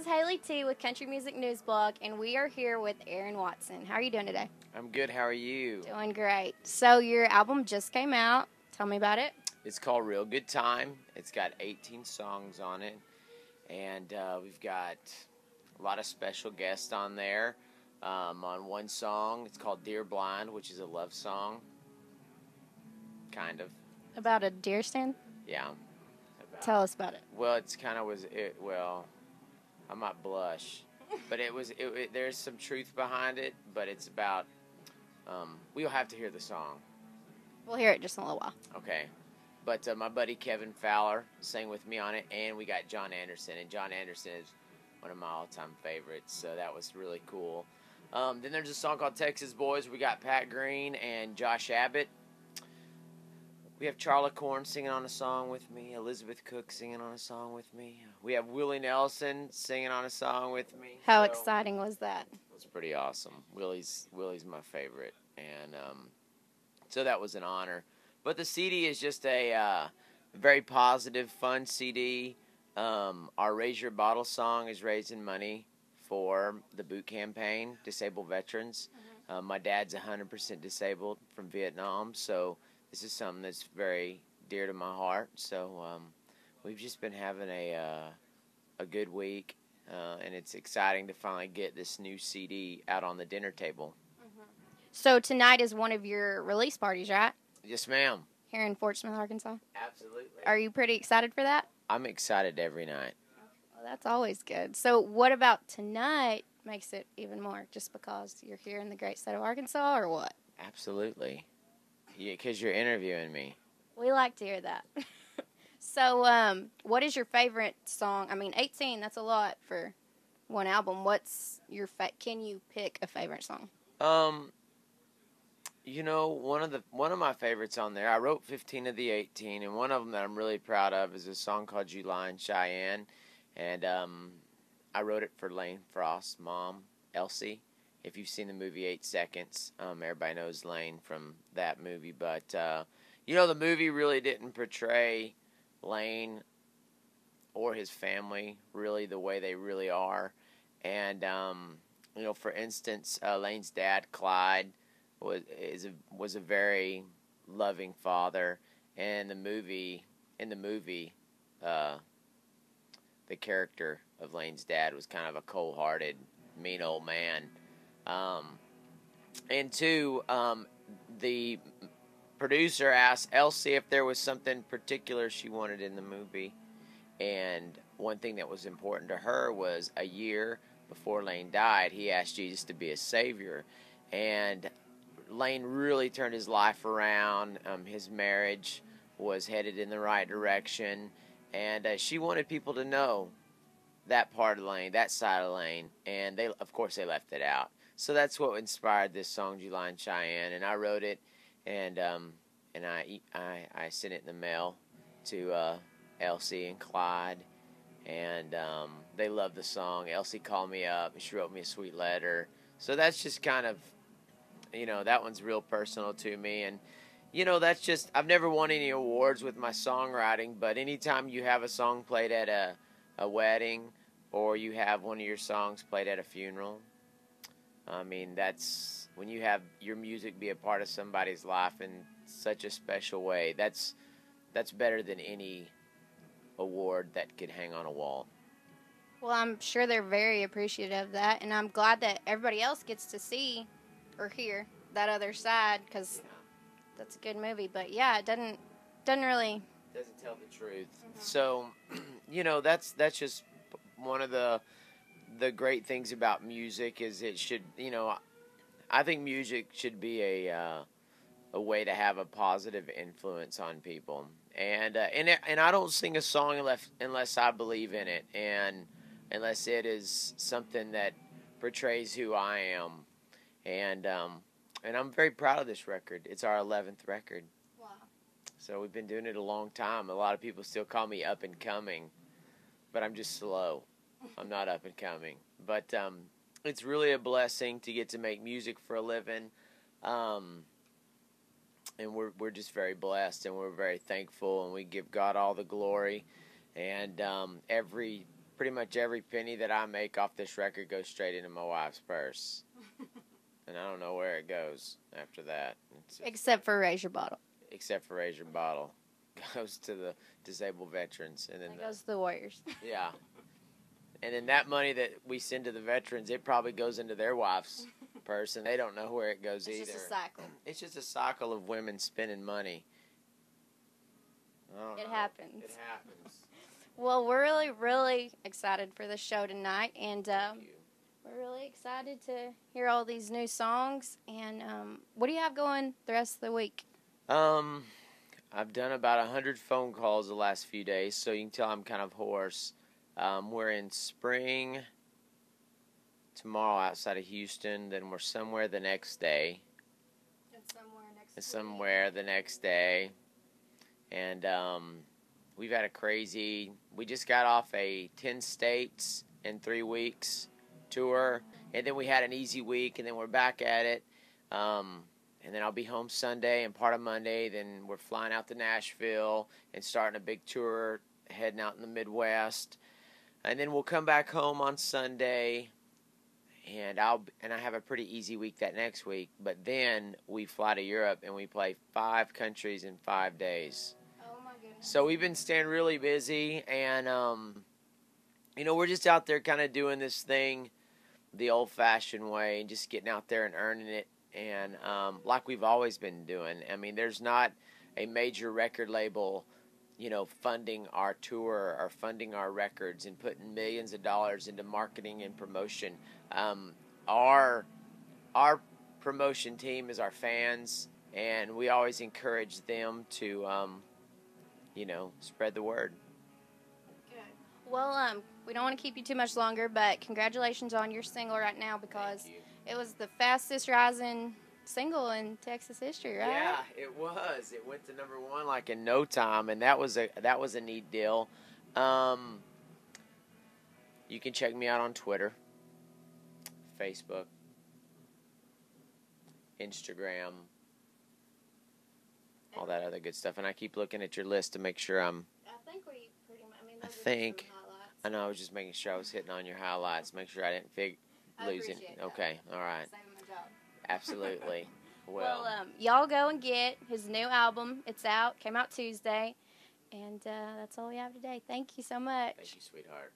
HaleighT with Country Music News Blog, and we are here with Aaron Watson. How are you doing today? I'm good. How are you? Doing great. So your album just came out. Tell me about it. It's called Real Good Time. It's got 18 songs on it, and we've got a lot of special guests on there. On one song, it's called Dear Blind, which is a love song. Kind of. About a deer stand? Yeah. Tell us about it. Well, it's kind of I might blush, but there's some truth behind it, but it's about, we'll have to hear the song. We'll hear it just in a little while. Okay. But my buddy Kevin Fowler sang with me on it, and we got John Anderson, and John Anderson is one of my all-time favorites, so that was really cool. Then there's a song called Texas Boys. We got Pat Green and Josh Abbott. We have Charlie Corn singing on a song with me, Elizabeth Cook singing on a song with me. We have Willie Nelson singing on a song with me. How exciting was that? It was pretty awesome. Willie's my favorite, and so that was an honor. But the CD is just a very positive, fun CD. Our Raise Your Bottle song is raising money for the boot campaign, disabled veterans. My dad's 100% disabled from Vietnam, so this is something that's very dear to my heart. So we've just been having a good week, and it's exciting to finally get this new CD out on the dinner table. So tonight is one of your release parties, right? Yes, ma'am. Here in Fort Smith, Arkansas? Absolutely. Are you pretty excited for that? I'm excited every night. Well, that's always good. So what about tonight makes it even more? Just because you're here in the great state of Arkansas, or what? Absolutely. Yeah, because you're interviewing me. We like to hear that. So what is your favorite song? I mean, 18, that's a lot for one album. What's your can you pick a favorite song? You know, one of my favorites on there, I wrote 15 of the 18, and one of them that I'm really proud of is a song called July in Cheyenne, and I wrote it for Lane Frost's mom, Elsie. If you've seen the movie 8 Seconds, everybody knows Lane from that movie, but, the movie really didn't portray Lane or his family really the way they really are, and, for instance, Lane's dad, Clyde, was a very loving father, and in the movie, the character of Lane's dad was kind of a cold-hearted, mean old man. And two, the producer asked Elsie if there was something particular she wanted in the movie, and one thing that was important to her was a year before Lane died, he asked Jesus to be his savior, and Lane really turned his life around. His marriage was headed in the right direction, and she wanted people to know that part of Lane, that side of Lane, and of course they left it out. So that's what inspired this song, July in Cheyenne, and I wrote it, and I sent it in the mail to Elsie and Clyde, and they loved the song. Elsie called me up, and she wrote me a sweet letter. So that's just kind of, that one's real personal to me, and that's just, I've never won any awards with my songwriting, but anytime you have a song played at a wedding, or you have one of your songs played at a funeral, I mean, that's when you have your music be a part of somebody's life in such a special way. That's better than any award that could hang on a wall. Well, I'm sure they're very appreciative of that, and I'm glad that everybody else gets to see or hear that other side, because that's a good movie. But yeah, it doesn't really tell the truth. So, that's just one of the great things about music is it should, I think music should be a way to have a positive influence on people, and I don't sing a song unless I believe in it, and unless it is something that portrays who I am, and I'm very proud of this record. It's our 11th record. Wow. So we've been doing it a long time. A lot of people still call me up and coming, but I'm just slow. I'm not up and coming. But it's really a blessing to get to make music for a living. And we're just very blessed, and we're very thankful, and we give God all the glory. And every pretty much every penny that I make off this record goes straight into my wife's purse. And I don't know where it goes after that. Except for Raise Your Bottle. Except for Raise Your Bottle. Goes to the disabled veterans. And then it goes to the Warriors. Yeah. And then that money that we send to the veterans, it probably goes into their wife's purse, and they don't know where it goes either. It's just a cycle. It's just a cycle of women spending money. It happens. It happens. Well, we're really, really excited for the show tonight, and we're really excited to hear all these new songs. And what do you have going the rest of the week? I've done about 100 phone calls the last few days, so you can tell I'm kind of hoarse. We're in Spring tomorrow outside of Houston, then we're somewhere the next day. And somewhere the next day. And we've had a crazy, we just got off a 10 states in 3 weeks tour, and then we had an easy week, and then we're back at it. And then I'll be home Sunday and part of Monday. Then we're flying out to Nashville and starting a big tour, heading out in the Midwest. And then we'll come back home on Sunday, and I have a pretty easy week that next week. But then we fly to Europe and we play 5 countries in 5 days. Oh my goodness! So we've been staying really busy, and we're just out there kind of doing this thing the old-fashioned way and just getting out there and earning it. And like we've always been doing. I mean, there's not a major record label, funding our tour or funding our records and putting millions of dollars into marketing and promotion. Our promotion team is our fans, and we always encourage them to, spread the word. Good. Well, we don't want to keep you too much longer, but congratulations on your single right now, because it was the fastest rising single in Texas history, right? Yeah, it was. It went to number 1 like in no time, and that was a neat deal. You can check me out on Twitter, Facebook, Instagram, all that other good stuff. And I keep looking at your list to make sure I'm. I think we pretty much. I mean, those are some highlights. I know. I was just making sure I was hitting on your highlights. Make sure I didn't lose it. Okay. All right. Saving my job. Absolutely. Well, y'all go and get his new album. It's out. Came out Tuesday. And that's all we have today. Thank you so much. Thank you, sweetheart.